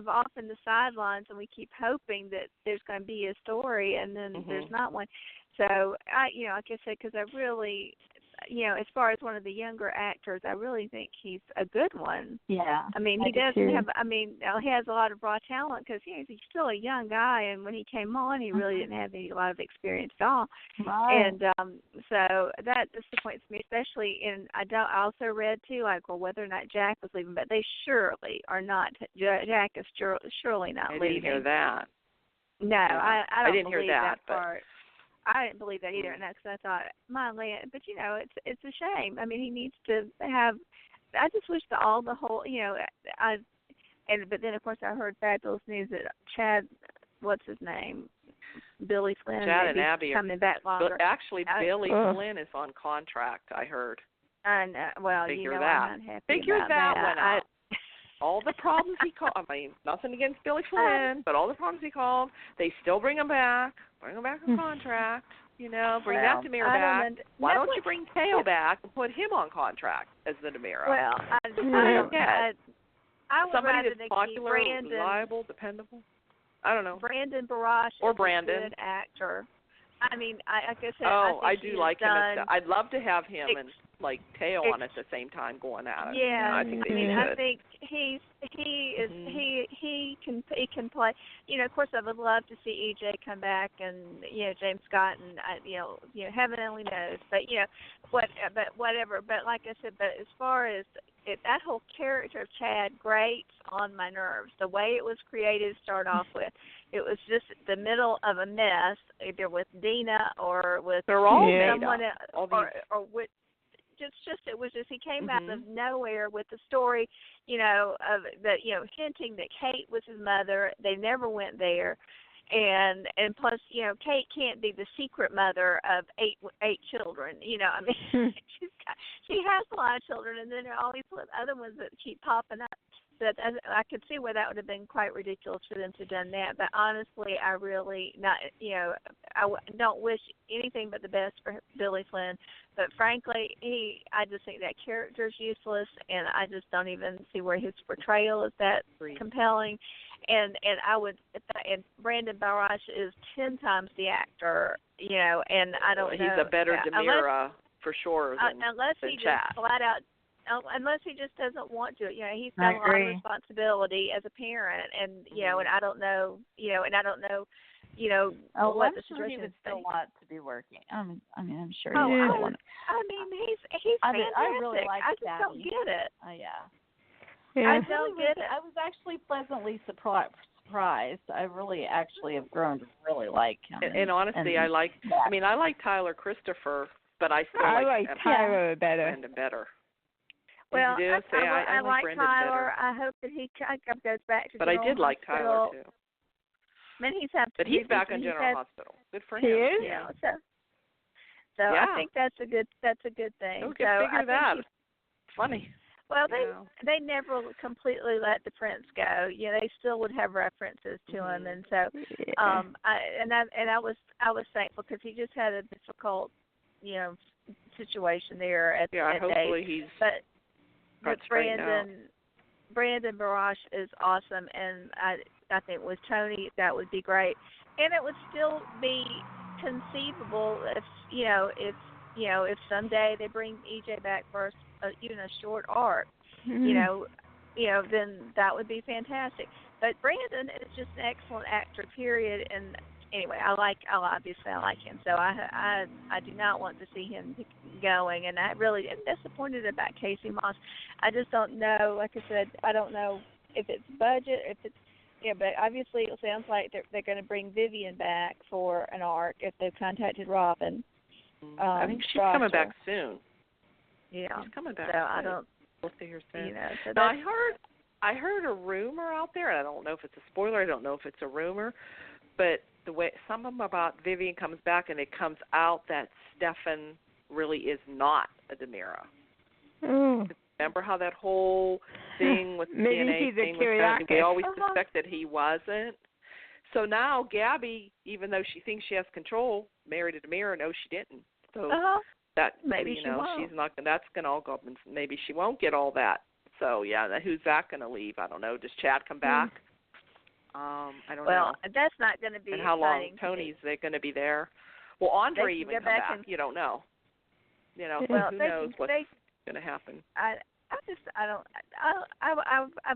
off in the sidelines, and we keep hoping that there's going to be a story, and then there's not one. So like I said, because I really, as far as one of the younger actors, I really think he's a good one. Yeah. I mean, he doesn't have. I mean, he has a lot of raw talent because he's still a young guy, and when he came on, he really didn't have a lot of experience at all. Right. And so that disappoints me, especially in. I also read too, like, well, whether or not Jack was leaving, but they surely are not. Jack is surely not leaving. I didn't hear that. No, I don't didn't believe hear that part. I didn't believe that either, and that's what I thought. Marlena, but it's a shame. I mean, he needs to have. I just wish that the whole, but then of course I heard fabulous news that Chad, what's his name, Billy Flynn, Chad and Abby coming back longer. But actually, Billy Flynn is on contract. I heard. And well, Figure I'm that. not happy Figure about that that. one out. All the problems he caused, I mean, nothing against Billy Flynn, but all the problems he caused, they still bring him back on contract, bring that DeMira back. Why don't you bring Teo back and put him on contract as the DeMira? Well, I would somebody rather that's they popular, keep Brandon, reliable, dependable. I don't know. Brandon Barash is Brandon. a good actor. I mean, like I said, I do like him. I'd love to have him and Teo on at the same time going at it. Yeah, I think I think he can play. Of course, I would love to see EJ come back and James Scott and heaven only knows. But but whatever. But like I said, but as far as that whole character of Chad grates on my nerves. The way it was created to start off with, it was just the middle of a mess, either with Dina or with someone else, or with. It was just he came out of nowhere with the story, of that, hinting that Kate was his mother. They never went there, and plus, Kate can't be the secret mother of eight children. I mean, she has a lot of children, and then there are all these other ones that keep popping up. That I could see where that would have been quite ridiculous for them to have done that. But honestly, I really I don't wish anything but the best for Billy Flynn. But frankly, I just think that character is useless, and I just don't even see where his portrayal is that compelling. And Brandon Barash is 10 times the actor, and I don't know. He's a better DeMira for sure unless than he Chad. just flat out. Unless he just doesn't want to, he's got a lot of responsibility as a parent, and and I don't know, what the situation he would still want to be working. I mean, I'm sure. I mean, he's fantastic. I really like I just Gabi. don't get it. I don't get it. I was actually pleasantly surprised. I really actually have grown to really like him. And honestly, I like Tyler Christopher, but I still like Tyler better. Well, I like Brandon Tyler. better. I hope that he goes back to. But I did like Tyler too. But he's back in General Hospital. Good for him. He is. Yeah. So I think that's a good thing. Okay, figure that. Funny. Well, they never completely let the prince go. They still would have references to him, and so I was thankful because he just had a difficult situation there at hopefully Dave. But Brandon Barash is awesome, and I think with Tony that would be great, and it would still be conceivable if someday they bring EJ back for even a short arc, then that would be fantastic. But Brandon is just an excellent actor, period. And anyway, obviously I like him, so I do not want to see him going, and I really am disappointed about Casey Moss. I just don't know. Like I said, I don't know if it's budget, if but obviously it sounds like they're going to bring Vivian back for an arc if they've contacted Robin. I think she's coming back soon. Yeah, she's coming back. So soon. I don't. We'll see her soon. You know, so now, I heard a rumor out there. I don't know if it's a spoiler. I don't know if it's a rumor, but the way some of them about Vivian comes back, and it comes out that Stefan really is not a Demira. Remember how that whole thing with the DNA thing was done? We always suspected he wasn't. So now Gabi, even though she thinks she has control, married a Demira. No, she didn't. So that maybe she's not. That's going to all go up, and maybe she won't get all that. So yeah, who's that going to leave? I don't know. Does Chad come back? I don't know. Well, that's not going to be. And how long Tony's they going to be there? Will Andre even come back? You don't know. You know, well, who knows what's going to happen? I've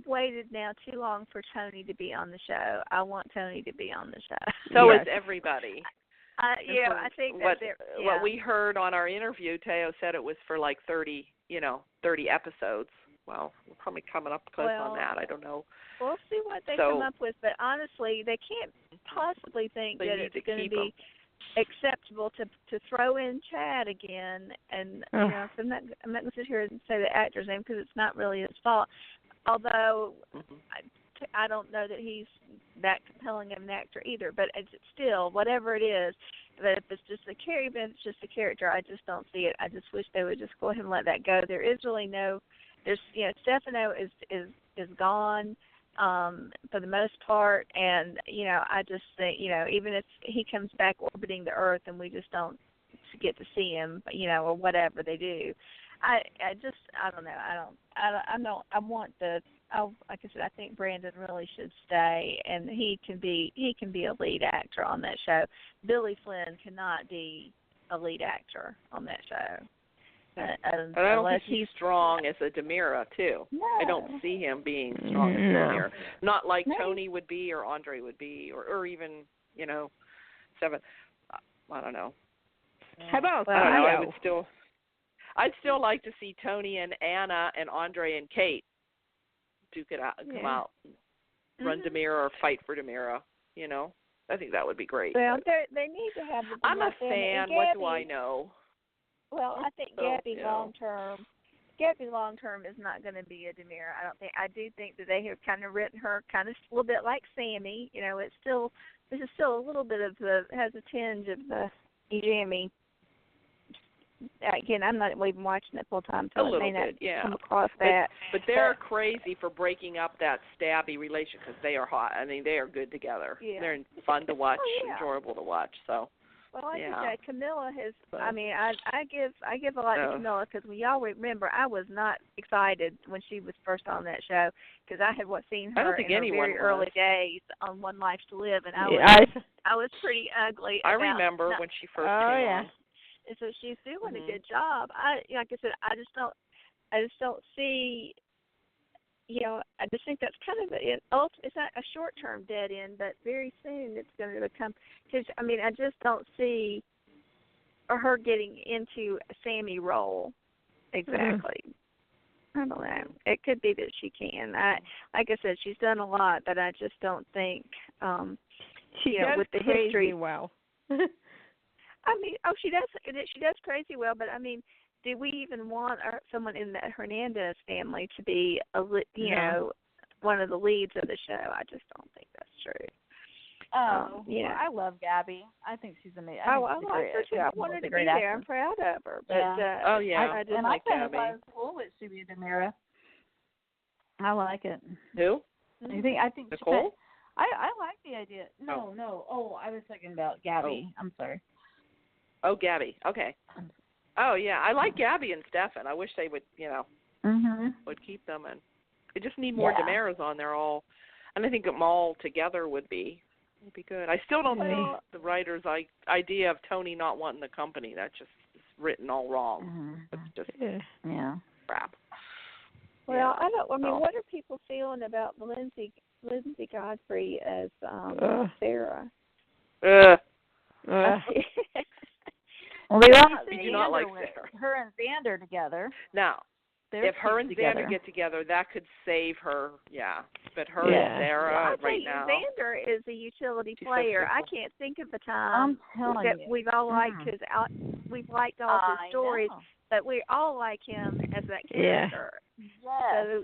waited now too long for Tony to be on the show. I want Tony to be on the show. So is everybody. I think that what we heard on our interview, Teo said it was for like 30 episodes. Well, we're probably coming up close on that. I don't know. We'll see what they come up with, but honestly, they can't possibly think that it's going to be acceptable to throw in Chad again. And you know, so I'm not going to sit here and say the actor's name because it's not really his fault. Although I don't know that he's that compelling of an actor either. But it's still, whatever it is, that if it's just a character, it's just a character. I just don't see it. I just wish they would just go ahead and let that go. There is really no. There's Stefano is gone for the most part, and I just think even if he comes back orbiting the Earth and we just don't get to see him, or whatever they do, I don't know. Like I said, I think Brandon really should stay, and he can be a lead actor on that show. Billy Flynn cannot be a lead actor on that show. But I don't think he's strong as a Demira, too. No. I don't see him being strong as a Demira. Not like Tony would be or Andre would be or even, Seven. I don't know. How about I don't know. I'd still like to see Tony and Anna and Andre and Kate duke it out and come out and run Demira or fight for Demira, I think that would be great. Well, they need to have the I'm a fan. What do I know? Well, I think Gabi long term is not going to be a Demira. I do think that they have kind of written her kind of a little bit like Sammy. This is still a little bit of has a tinge of the jammy. Again, I'm not even watching it full time, so I may not come across that. But they're crazy for breaking up that Stabby relation because they are hot. I mean, they are good together. Yeah. They're fun to watch, enjoyable to watch. So. Well, I think that Camilla has. I mean, I give a lot to Camilla because when y'all remember, I was not excited when she was first on that show because I had seen her in her very early days on One Life to Live, and I was pretty ugly. I remember when she first came on. And so she's doing a good job. Like I said, I just don't see. I just think that's kind of it's not a short-term dead end, but very soon it's going to become. Because I just don't see her getting into a Sammy role exactly. I don't know. It could be that she can. Like I said, she's done a lot, but I just don't think. She does with the crazy history well. She does crazy well, but do we even want someone in the Hernandez family to be one of the leads of the show? I just don't think that's true. I love Gabi. I think she's amazing. I like her too. I want her to be there. I'm proud of her. But, I just like Gabi. I thought it was cool that she be Demira. I like it. Who? I think Nicole? I like the idea. No. Oh, I was thinking about Gabi. Oh. I'm sorry. Oh, Gabi. Okay. Oh, yeah. I like Gabi and Stefan. I wish they would, would keep them. And they just need more Demiras on there all. And I think them all together would be good. I still don't think the writer's idea of Tony not wanting the company. That's just written all wrong. It's just crap. Well, what are people feeling about Lindsay Godfrey as Sarah? Well, they do not like her and Xander together. Now, if her and together. Xander get together, that could save her. Yeah, but her and Sarah right now. Xander is a utility player. I can't think of a time that we've all liked we've liked all his stories, but we all like him as that character. Yes. So,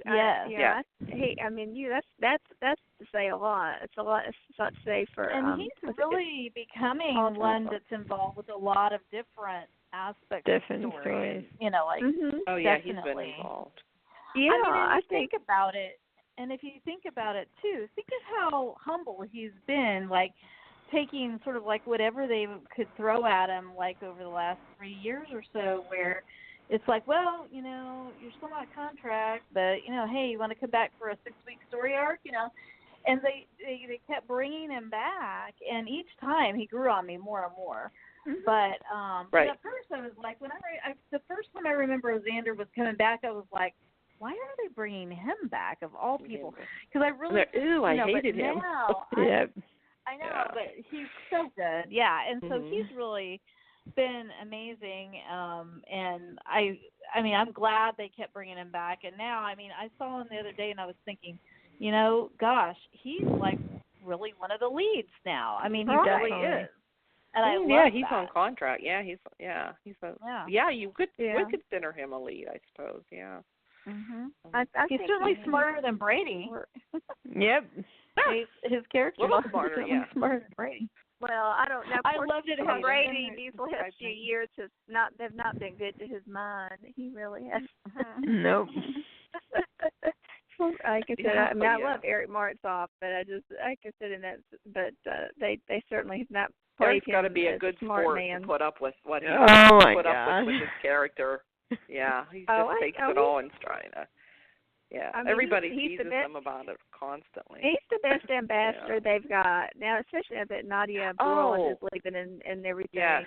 that's to say a lot. It's a lot to say for. And he's really becoming one that's involved with a lot of different aspects of stories. You know, like oh yeah, he's been involved. Yeah, I think about it, and if you think about it too, think of how humble he's been, like taking sort of like whatever they could throw at him, like over the last 3 years or so, where it's like, well, you know, you're still not a contract, but you know, hey, you want to come back for a 6-week story arc, you know? And they kept bringing him back, and each time he grew on me more and more. But at first I was like, the first time I remember Xander was coming back, I was like, why are they bringing him back of all people? Because I really, I hated him. Now, I know, but he's so good. Yeah, and so he's really been amazing. And I mean, I'm glad they kept bringing him back. And now, I mean, I saw him the other day, and I was thinking, you know, gosh, he's like really one of the leads now. I mean, he really is. And I love he's that. on contract. You would consider him a lead, I suppose. Yeah. He's certainly smarter than Brady. Yep. His character is smarter, smarter than Brady. Well, I don't know. I loved it. Brady these last few years have not been good to his mind. He really has. Nope. Like I said, I love Eric Martzoff, but I consider that. But they certainly have not played Eric's him got to be a as good smart sport man. to put up with what he put up with his character. Yeah, he just takes it all in stride. Yeah, I mean, everybody teases him about it constantly. He's the best ambassador they've got now, especially now that Nadia Bruin is leaving and everything. Yes.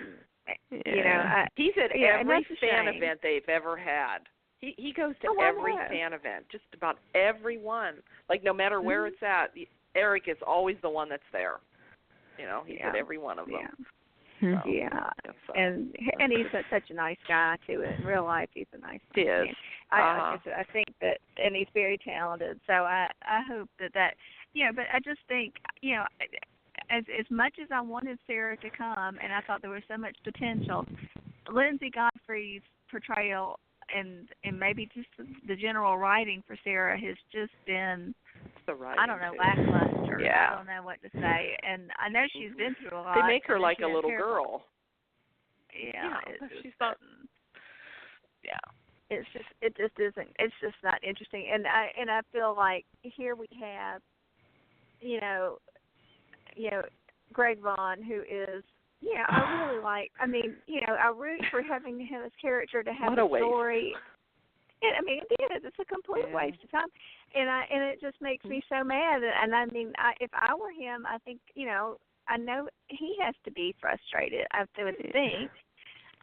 You know, he's at every fan event they've ever had. He goes to every fan event, just about every one. Like no matter where it's at, Eric is always the one that's there. You know, he's at every one of them. Yeah. So, and he's such a nice guy too. In real life, he's a nice guy. He is. I think that, and he's very talented. So I hope that but I just think as much as I wanted Sarah to come, and I thought there was so much potential, Lindsay Godfrey's portrayal and maybe just the general writing for Sarah has just been, I don't know, lackluster. Yeah. I don't know what to say. And I know she's been through a lot. They make her like a little girl. Yeah. She's not. Yeah. It's just not interesting. And I feel like here we have, Greg Vaughn, who is, I really like. I mean, I root for having his character to have a story. And I mean, it's a complete waste of time, and it just makes me so mad. And I mean, if I were him, I think, I know he has to be frustrated. I would think.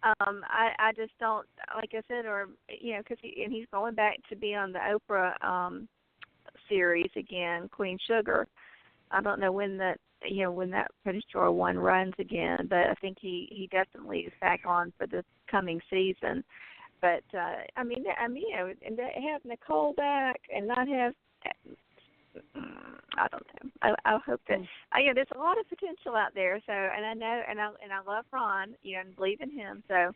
I just don't, like I said, or because he's going back to be on the Oprah series again, Queen Sugar. I don't know when that particular one runs again, but I think he definitely is back on for the coming season. But I mean, and to have Nicole back and not have, I don't know. I hope that there's a lot of potential out there. So, and I know, and I love Ron, and believe in him. So,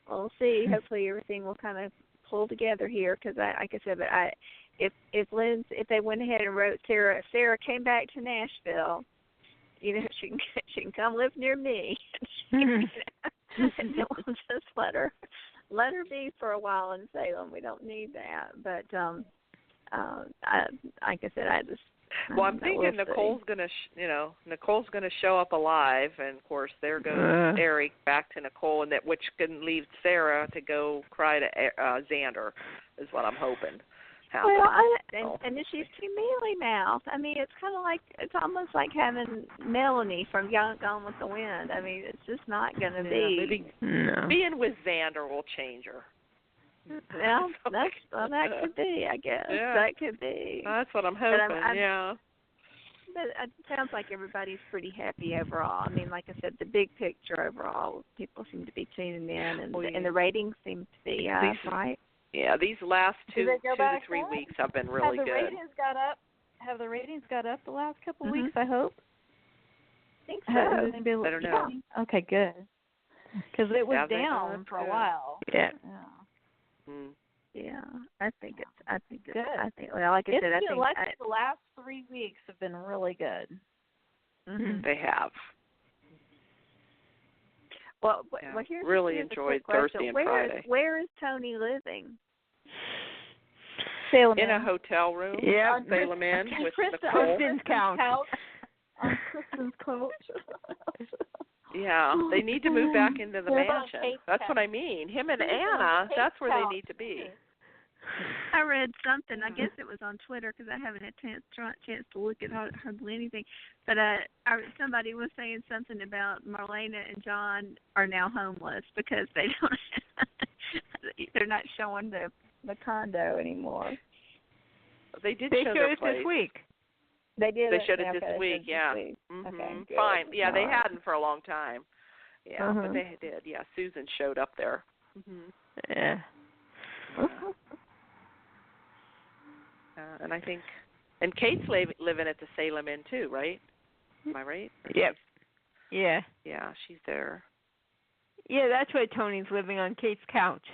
we'll see. Hopefully, everything will kind of pull together here. Because, like I said, but if they went ahead and wrote Sarah, if Sarah came back to Nashville, she can come live near me. And we'll just let her be for a while in Salem. We don't need that. But like I said, I'm thinking Nicole's gonna show up alive, and of course there goes Eric back to Nicole, and which can leave Sarah to go cry to Xander, is what I'm hoping. Well, and she's too mealy-mouthed. I mean, it's almost like having Melanie from Gone with the Wind. I mean, it's just not going to be. Maybe being with Xander will change her. Well, that could be, I guess. Yeah. That could be. That's what I'm hoping. But it sounds like everybody's pretty happy overall. I mean, like I said, the big picture overall, people seem to be tuning in, and the ratings seem to be right. Yeah, these last 2 to 3 up? weeks have been really good. Have the ratings got up the last couple of weeks, I hope? I think so. I don't know. Yeah. Okay, good. Because it was down for a while. Yeah. Yeah, I think it's good. Well, like I said, I think the last 3 weeks have been really good. Mm-hmm. They have. Well, yeah. Here's really here's enjoyed Thursday and Friday. Where is Tony living? Salem in a hotel room. Yeah, Salem in with Kristen's couch. On Kristen's couch. Yeah, they need to move back into the mansion. That's couch. what I mean. Him and Anna, that's where they need to be. I read something. I guess it was on Twitter because I haven't had a chance to look at hardly anything. But somebody was saying something about Marlena and John are now homeless because they don't. They're not showing the condo anymore. They did show their it place this week. They did. They showed it this week. Yeah. Mm-hmm. Okay, fine. Yeah, they hadn't for a long time. Yeah, but they did. Yeah, Susan showed up there. Yeah. And I think, and Kate's living at the Salem Inn too, right? Am I right? Yep. Yeah. Yeah, she's there. Yeah, that's where Tony's living, on Kate's couch.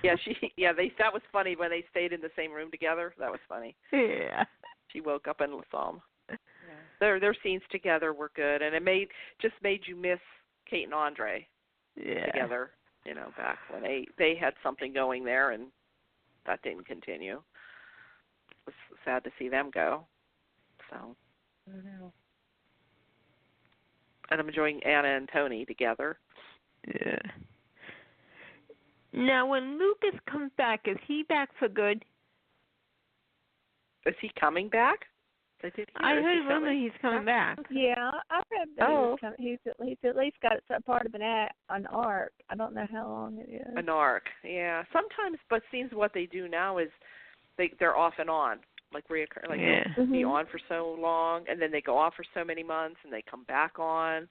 Yeah, that was funny when they stayed in the same room together. That was funny. Yeah. She woke up and saw them. Yeah. Their scenes together were good, and it made you miss Kate and Andre together. You know, back when they had something going there, and that didn't continue. It was sad to see them go. So I don't know. And I'm enjoying Anna and Tony together. Yeah. Now, when Lucas comes back, is he back for good? Is he coming back? I heard a rumor he's coming back. Yeah, I've heard that he's at least got some part of an arc. I don't know how long it is. An arc, yeah. Sometimes, but it seems what they do now is they're off and on, like reoccur, like they'll be on for so long, and then they go off for so many months, and they come back on.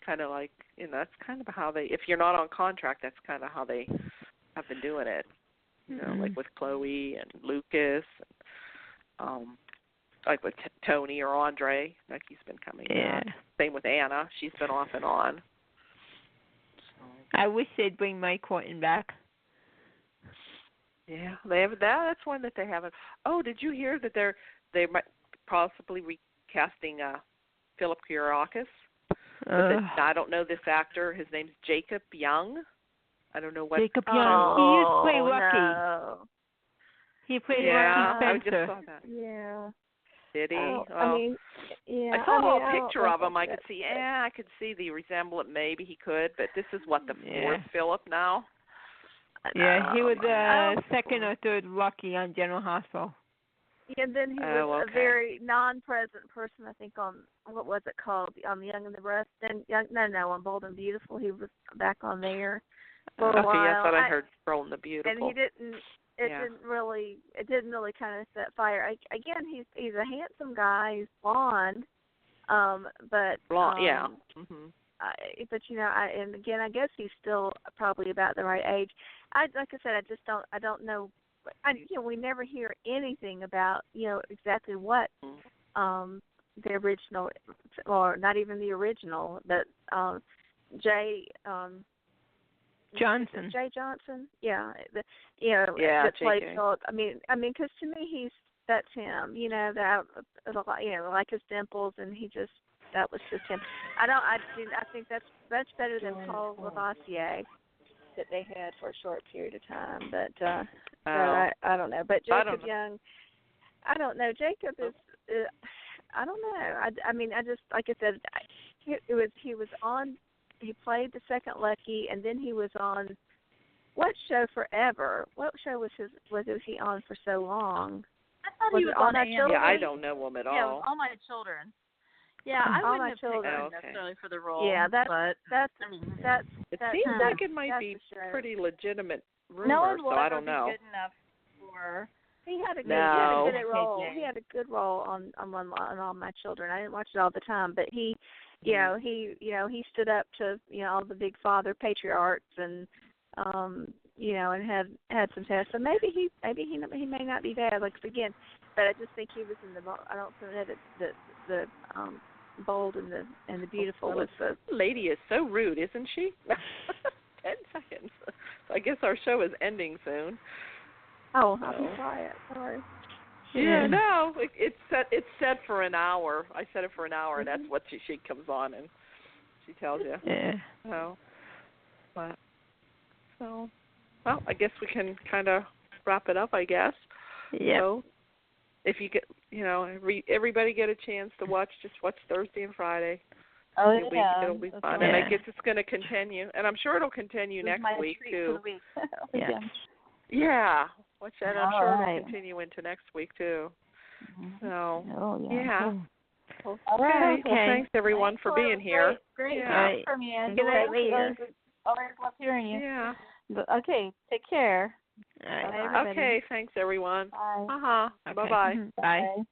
Kind of like, that's kind of how they. If you're not on contract, that's kind of how they have been doing it. You know, like with Chloe and Lucas, and, like with Tony or Andre, like he's been coming back. Same with Anna, she's been off and on. So. I wish they'd bring Mike Horton back. Yeah, they have that. That's one that they haven't. Oh, did you hear that they might possibly recasting Philip Kiriakis? I don't know this actor. His name's Jacob Young. I don't know what. Jacob Young. He used to play Lucky. No. He played Lucky Spencer. I just saw that. Yeah. Did he? I mean, yeah. I saw a picture of him. I could see. I could see the resemblance. Maybe he could, but this is what the fourth Philip now. Yeah, he was second or third Lucky on General Hospital. Yeah, and then he was a very non-present person, I think, on, what was it called, on The Young and the Rest? On Bold and Beautiful. He was back on there for a while. That's what I heard, Bold and the Beautiful. And he didn't, it didn't really kind of set fire. Again, he's a handsome guy. He's blonde, but... Blonde, yeah. But, and again, I guess he's still probably about the right age. Like I said, I don't know. We never hear anything about, exactly what the original, or not even the original, but Jay Johnson. Jay Johnson, that played Philip. I mean, because to me, that's him. Like his dimples, and that was just him. I think that's much better than Paul Lavoisier that they had for a short period of time, but I don't know. But Jacob Young, I don't know. Jacob is, I don't know. I mean, I just, like I said, he was on. He played the second Lucky, and then he was on what show forever? What show was he on for so long? I thought he was on My Children. Yeah, I don't know him at all. Yeah, it was All My Children. Yeah, I wouldn't have picked him necessarily for the role. Yeah, it seems like it might be pretty legitimate rumor, no one so will I ever don't know. be good enough for. He had a good role. He had a good role on All My Children. I didn't watch it all the time, but he stood up to all the big father patriarchs, and and had some tests. So maybe he may not be bad. Like again, but I just think he was in the. I don't know that the bold and the beautiful was the lady is so rude, isn't she? 10 seconds. So I guess our show is ending soon. Oh, I'll be quiet. Sorry. Yeah, no, it's set for an hour. I set it for an hour. That's what she comes on and she tells you. Yeah. So, well, I guess we can kind of wrap it up, I guess. Yeah. So, if you get, everybody get a chance to watch Thursday and Friday. Oh, it'll be fun, and I guess it's going to continue, and I'm sure it'll continue next week too. For the week. Yeah. Watch that. I'm sure it'll continue into next week too. So, yeah. Cool. Okay. Well, thanks everyone for being here. Great from you. Good night, ladies. Always love hearing you. Yeah. Okay. Take care. All right. Okay. Thanks everyone. Bye. Bye-bye. Bye. Bye.